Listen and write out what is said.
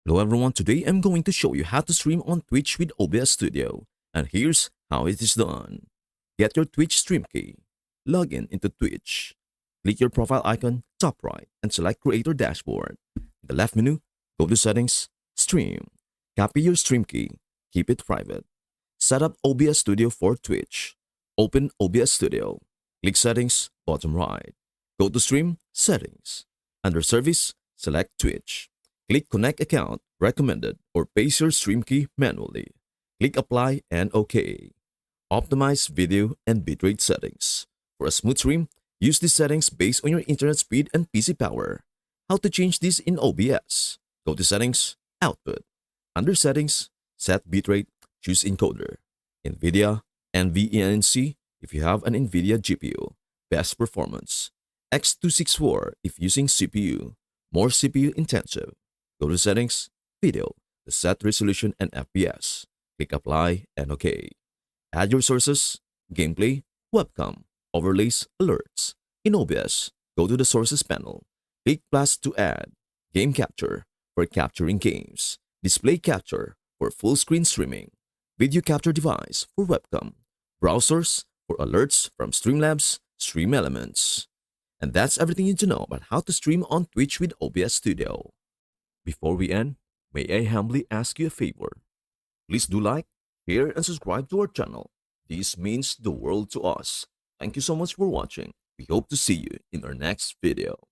Hello everyone, today I'm going to show you how to stream on Twitch with OBS Studio. And here's how it is done. Get your Twitch stream key. Log in into Twitch. Click your profile icon top right and select Creator Dashboard. In the left menu, go to Settings, Stream. Copy your stream key. Keep it private. Set up OBS Studio for Twitch. Open OBS Studio. Click Settings, bottom right. Go to Stream, Settings. Under Service, select Twitch. Click Connect Account, Recommended, or paste your stream key manually. Click Apply and OK. Optimize video and bitrate settings. For a smooth stream, use these settings based on your internet speed and PC power. How to change this in OBS? Go to Settings, Output. Under Settings, set bitrate, choose encoder. NVIDIA, NVENC if you have an NVIDIA GPU. Best performance. X264 if using CPU. More CPU intensive. Go to Settings, Video, to set resolution and FPS. Click Apply and OK. Add your sources, gameplay, webcam, overlays, alerts. In OBS, go to the Sources panel. Click plus to add. Game Capture for capturing games. Display Capture for full screen streaming. Video Capture Device for webcam. Browsers for alerts from Streamlabs, Stream Elements. And that's everything you need to know about how to stream on Twitch with OBS Studio. Before we end, may I humbly ask you a favor. Please do like, share, and subscribe to our channel. This means the world to us. Thank you so much for watching. We hope to see you in our next video.